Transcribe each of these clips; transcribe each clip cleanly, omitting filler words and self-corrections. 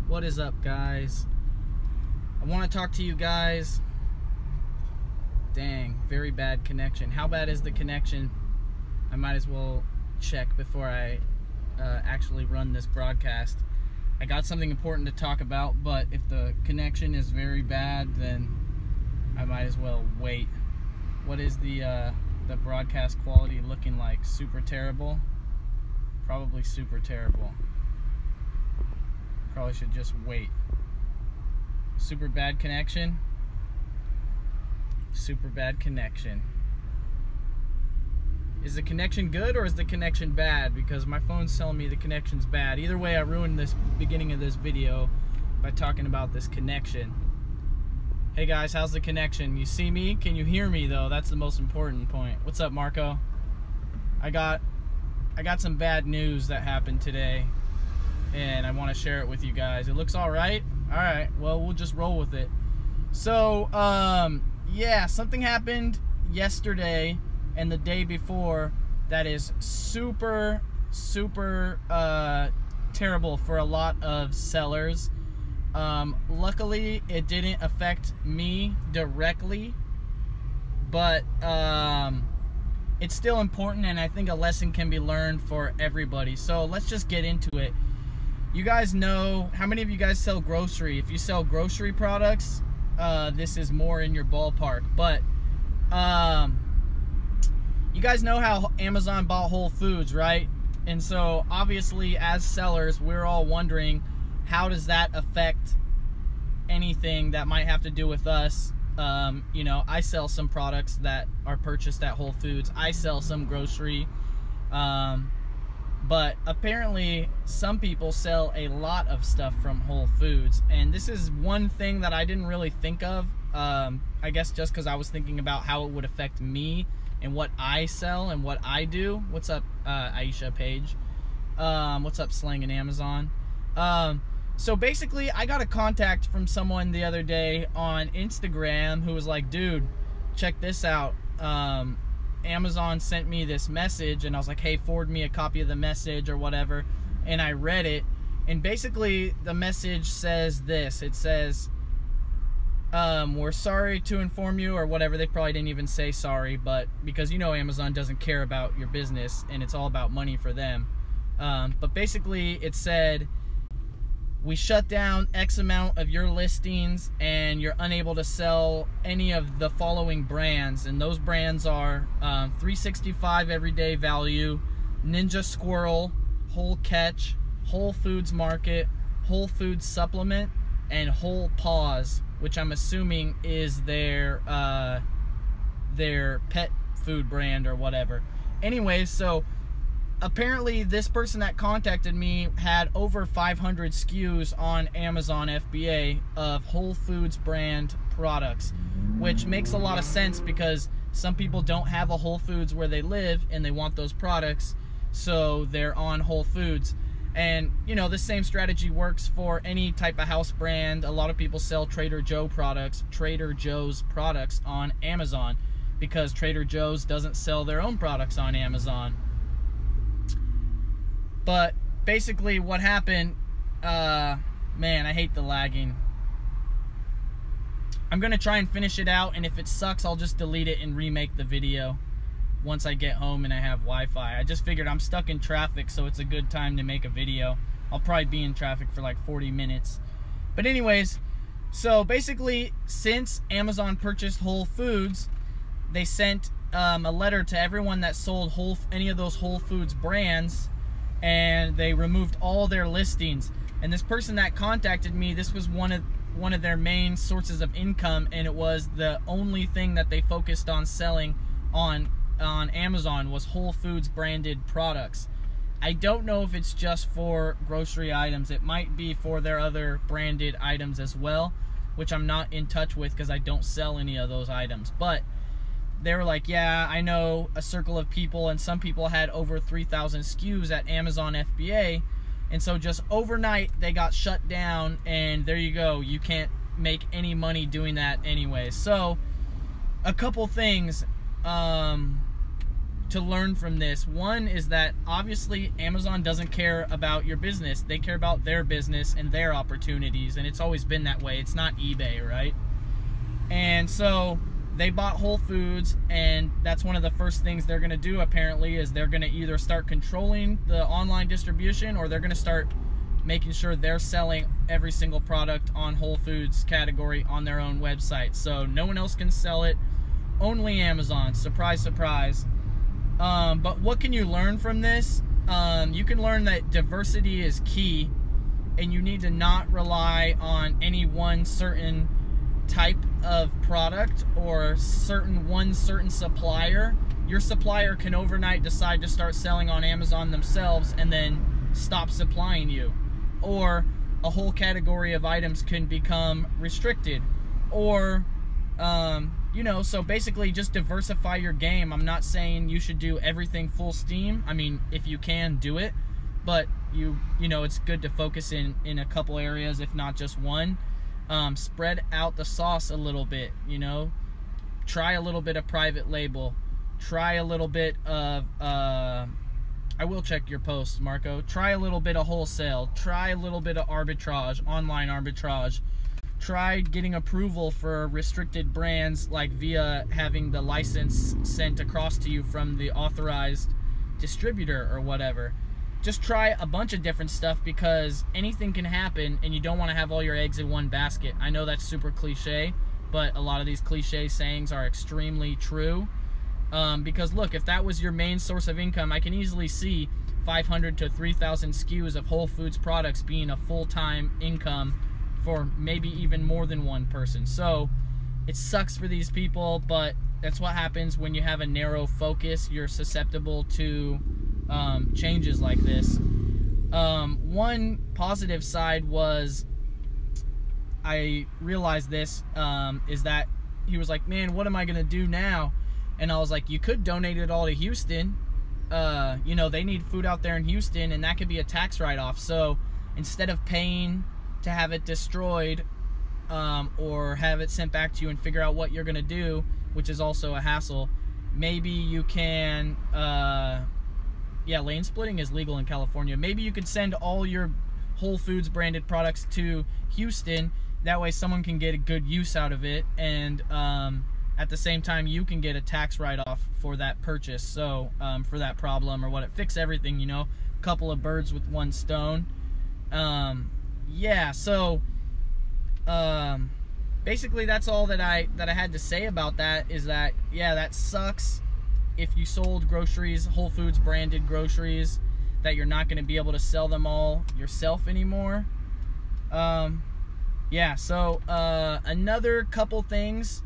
What is up, guys? I want to talk to you guys. Dang, very bad connection. How bad is the connection? I might as well check before I actually run this broadcast. I got something important to talk about, but if the connection is very bad, then I might as well wait. What is the broadcast quality looking like? Super terrible? Probably super terrible. Probably should just wait. Super bad connection. Super bad connection. Is the connection good or is the connection bad? Because my phone's telling me the connection's bad. Either way, I ruined this beginning of this video by talking about this connection. Hey guys, how's the connection? You see me? Can you hear me though? That's the most important point. What's up, Marco? I got some bad news that happened today, and I want to share it with you guys. It looks all right. All right, well, we'll just roll with it. So, yeah, something happened yesterday and the day before that is super terrible for a lot of sellers. Luckily, it didn't affect me directly, but it's still important, and I think a lesson can be learned for everybody. So let's just get into it. You guys know, how many of you guys sell grocery? If you sell grocery products, this is more in your ballpark. But you guys know how Amazon bought Whole Foods, right? And so obviously as sellers, we're all wondering, how does that affect anything that might have to do with us? You know, I sell some products that are purchased at Whole Foods. I sell some grocery. But apparently some people sell a lot of stuff from Whole Foods, and this is one thing that I didn't really think of, I guess just because I was thinking about how it would affect me and what I sell and what I do. What's up, Aisha Page? What's up, Slang and Amazon? So basically, I got a contact from someone the other day on Instagram who was like, dude, check this out. Amazon sent me this message, and I was like, hey, forward me a copy of the message or whatever. And I read it, and basically the message says this. It says, we're sorry to inform you, or whatever. They probably didn't even say sorry, but because you know Amazon doesn't care about your business and it's all about money for them. But basically it said, we shut down X amount of your listings and you're unable to sell any of the following brands. And those brands are 365 Everyday Value, Ninja Squirrel, Whole Catch, Whole Foods Market, Whole Foods Supplement, and Whole Paws, which I'm assuming is their pet food brand or whatever. Anyways, so apparently this person that contacted me had over 500 SKUs on Amazon FBA of Whole Foods brand products, which makes a lot of sense because some people don't have a Whole Foods where they live and they want those products, so they're on Whole Foods. And you know, the same strategy works for any type of house brand. A lot of people sell Trader Joe's products on Amazon because Trader Joe's doesn't sell their own products on Amazon. But basically what happened, man, I hate the lagging. I'm going to try and finish it out, and if it sucks, I'll just delete it and remake the video once I get home and I have Wi-Fi. I just figured I'm stuck in traffic, so it's a good time to make a video. I'll probably be in traffic for like 40 minutes. But anyways, so basically, since Amazon purchased Whole Foods, they sent a letter to everyone that sold any of those Whole Foods brands, and they removed all their listings. And this person that contacted me, this was one of their main sources of income, and it was the only thing that they focused on selling on Amazon was Whole Foods branded products. I don't know if it's just for grocery items. It might be for their other branded items as well, which I'm not in touch with because I don't sell any of those items. But they were like, yeah, I know a circle of people, and some people had over 3,000 SKUs at Amazon FBA, and so just overnight they got shut down, and there you go. You can't make any money doing that anyway. So a couple things. to learn from this. One is that obviously Amazon doesn't care about your business. They care about their business and their opportunities, and it's always been that way. It's not eBay, right? And so they bought Whole Foods, and that's one of the first things they're going to do, apparently, is they're going to either start controlling the online distribution, or they're going to start making sure they're selling every single product on Whole Foods category on their own website. So no one else can sell it, only Amazon. Surprise, surprise. But what can you learn from this? You can learn that diversity is key, and you need to not rely on any one certain type of product or certain supplier. Your supplier can overnight decide to start selling on Amazon themselves and then stop supplying you, or a whole category of items can become restricted, or you know, so basically just diversify your game. I'm not saying you should do everything full steam. I mean, if you can, do it, but you know, it's good to focus in a couple areas, if not just one. Spread out the sauce a little bit, you know. Try a little bit of private label. Try a little bit of, I will check your posts, Marco. Try a little bit of wholesale. Try a little bit of arbitrage, online arbitrage. Try getting approval for restricted brands, like via having the license sent across to you from the authorized distributor or whatever. Just try a bunch of different stuff, because anything can happen, and you don't want to have all your eggs in one basket. I know that's super cliche, but a lot of these cliche sayings are extremely true. Because look, if that was your main source of income, I can easily see 500 to 3,000 SKUs of Whole Foods products being a full-time income for maybe even more than one person. So it sucks for these people, but that's what happens when you have a narrow focus. You're susceptible to changes like this. One positive side was, I realized this, is that he was like, man, what am I gonna do now? And I was like, you could donate it all to Houston. You know, they need food out there in Houston, and that could be a tax write-off. So instead of paying to have it destroyed, or have it sent back to you and figure out what you're gonna do, which is also a hassle, maybe you can, yeah, lane splitting is legal in California. Maybe you could send all your Whole Foods branded products to Houston. That way someone can get a good use out of it, and at the same time you can get a tax write-off for that purchase. So for that problem or what, it fix everything, you know, a couple of birds with one stone. Yeah, so basically that's all that I had to say about that, is that, yeah, that sucks if you sold groceries, Whole Foods branded groceries, that you're not going to be able to sell them all yourself anymore. Yeah, so another couple things.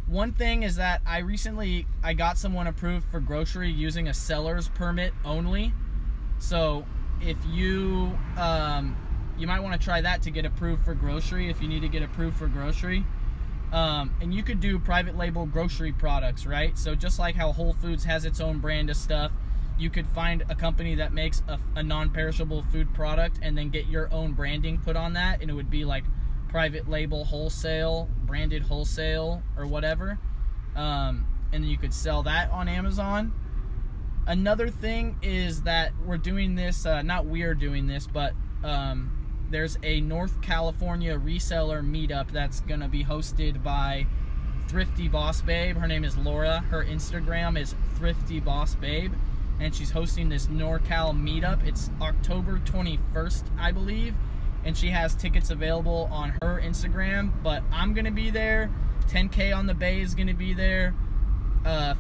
One thing is that I got someone approved for grocery using a seller's permit only. So if you you might want to try that to get approved for grocery, if you need to get approved for grocery. And you could do private label grocery products, right? So just like how Whole Foods has its own brand of stuff, you could find a company that makes a non-perishable food product and then get your own branding put on that, and it would be like private label wholesale, branded wholesale or whatever. And then you could sell that on Amazon. Another thing is that we're doing this, not we're doing this, but there's a North California reseller meetup that's gonna be hosted by Thrifty Boss Babe. Her name is Laura. Her Instagram is Thrifty Boss Babe, and she's hosting this NorCal meetup. It's October 21st, I believe, and she has tickets available on her Instagram. But I'm gonna be there. 10K on the Bay is gonna be there.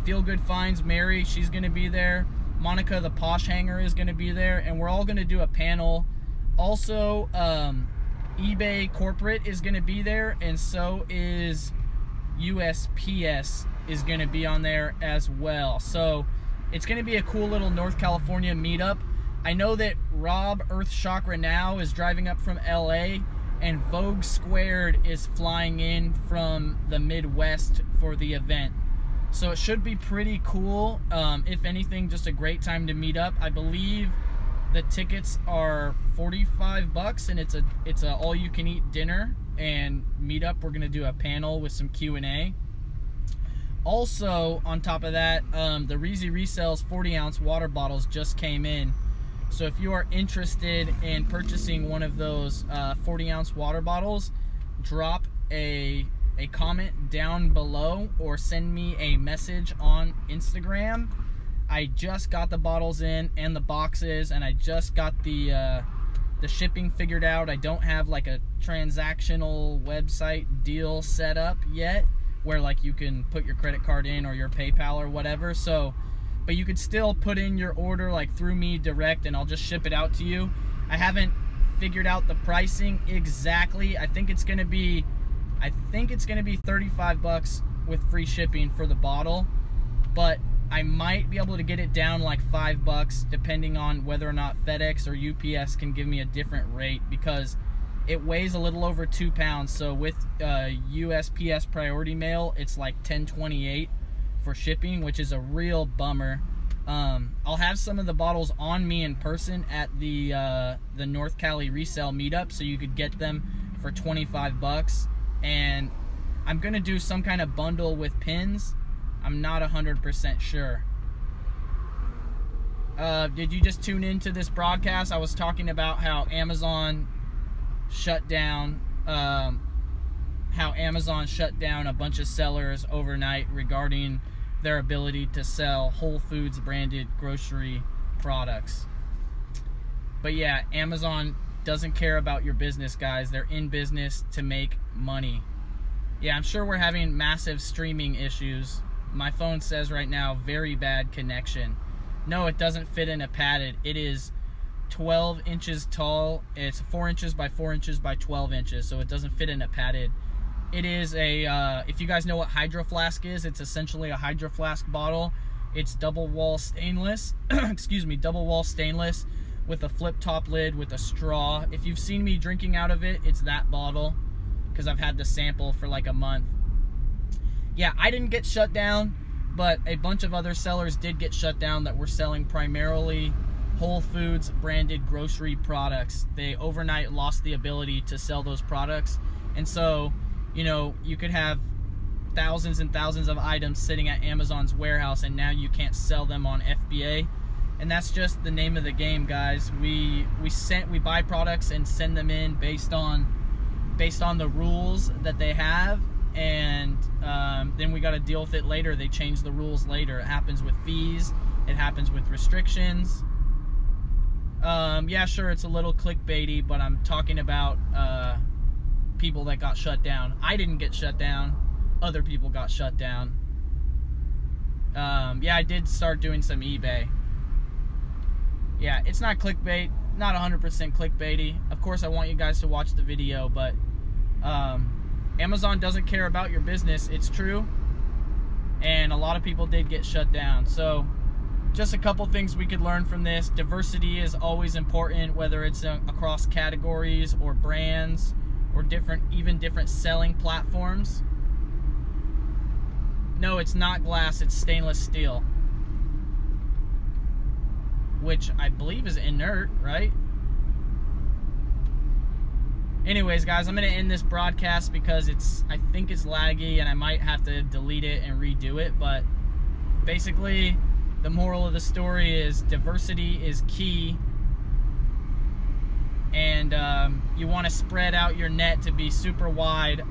Feel Good Finds Mary, she's gonna be there. Monica the Posh Hanger is gonna be there, and we're all gonna do a panel. Also, eBay Corporate is going to be there, and so is USPS is going to be on there as well. So it's going to be a cool little North California meetup. I know that Rob Earth Chakra Now is driving up from LA, and Vogue Squared is flying in from the Midwest for the event. So it should be pretty cool. If anything, just a great time to meet up. I believe the tickets are $45, and it's a all-you-can-eat dinner and meetup. We're gonna do a panel with some Q&A. Also, on top of that, the Reezy Resells 40-ounce water bottles just came in. So if you are interested in purchasing one of those 40-ounce water bottles, drop a comment down below or send me a message on Instagram. I just got the bottles in and the boxes, and I just got the shipping figured out. I don't have like a transactional website deal set up yet where like you can put your credit card in or your PayPal or whatever. So, but you could still put in your order like through me direct, and I'll just ship it out to you. I haven't figured out the pricing exactly. I think it's gonna be 35 bucks with free shipping for the bottle, but I might be able to get it down like $5 depending on whether or not FedEx or UPS can give me a different rate, because it weighs a little over 2 pounds. So with USPS priority mail, it's like $10.28 for shipping, which is a real bummer. I'll have some of the bottles on me in person at the North Cali Resell Meetup, so you could get them for 25 bucks. And I'm gonna do some kind of bundle with pins. I'm not 100% sure. Did you just tune into this broadcast? I was talking about how Amazon shut down a bunch of sellers overnight regarding their ability to sell Whole Foods branded grocery products. But yeah, Amazon doesn't care about your business, guys. They're in business to make money. Yeah, I'm sure we're having massive streaming issues. My phone says right now, very bad connection. No, it doesn't fit in a padded. It is 12 inches tall. It's 4 inches by 4 inches by 12 inches, so it doesn't fit in a padded. It is a, if you guys know what Hydro Flask is, it's essentially a Hydro Flask bottle. It's double wall stainless, excuse me, double wall stainless with a flip top lid with a straw. If you've seen me drinking out of it, it's that bottle, because I've had the sample for like a month. Yeah, I didn't get shut down, but a bunch of other sellers did get shut down that were selling primarily Whole Foods branded grocery products. They overnight lost the ability to sell those products. And so, you know, you could have thousands and thousands of items sitting at Amazon's warehouse, and now you can't sell them on FBA. And that's just the name of the game, guys. We buy products and send them in based on the rules that they have, and then we got to deal with it later. They change the rules later. It happens with fees. It happens with restrictions. Yeah, sure, it's a little clickbaity, but I'm talking about people that got shut down. I didn't get shut down. Other people got shut down. Yeah, I did start doing some eBay. Yeah, it's not clickbait, not 100% clickbaity. Of course, I want you guys to watch the video, but Amazon doesn't care about your business. It's true. And a lot of people did get shut down. So just a couple things we could learn from this. Diversity is always important, whether it's across categories or brands or even different selling platforms. No, it's not glass, it's stainless steel, which I believe is inert, right? Anyways, guys, I'm going to end this broadcast because I think it's laggy and I might have to delete it and redo it. But basically, the moral of the story is diversity is key. And you want to spread out your net to be super wide.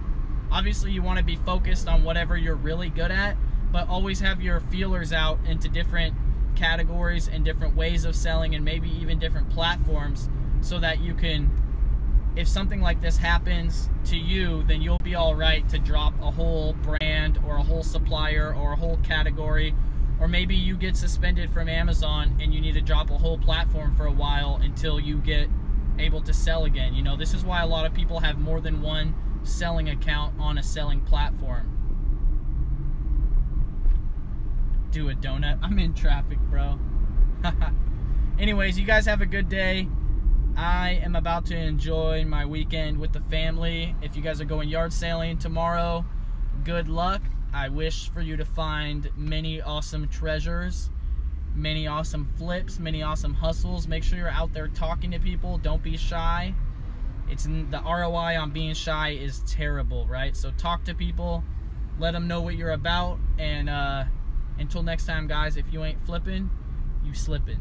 Obviously, you want to be focused on whatever you're really good at, but always have your feelers out into different categories and different ways of selling, and maybe even different platforms, so that you can, if something like this happens to you, then you'll be all right to drop a whole brand or a whole supplier or a whole category. Or maybe you get suspended from Amazon and you need to drop a whole platform for a while until you get able to sell again. You know, this is why a lot of people have more than one selling account on a selling platform. Do a donut. I'm in traffic, bro. Anyways, you guys have a good day. I am about to enjoy my weekend with the family. If you guys are going yard sailing tomorrow, good luck. I wish for you to find many awesome treasures, many awesome flips, many awesome hustles. Make sure you're out there talking to people. Don't be shy. The ROI on being shy is terrible, right? So talk to people, let them know what you're about. And until next time, guys, if you ain't flipping, you slipping.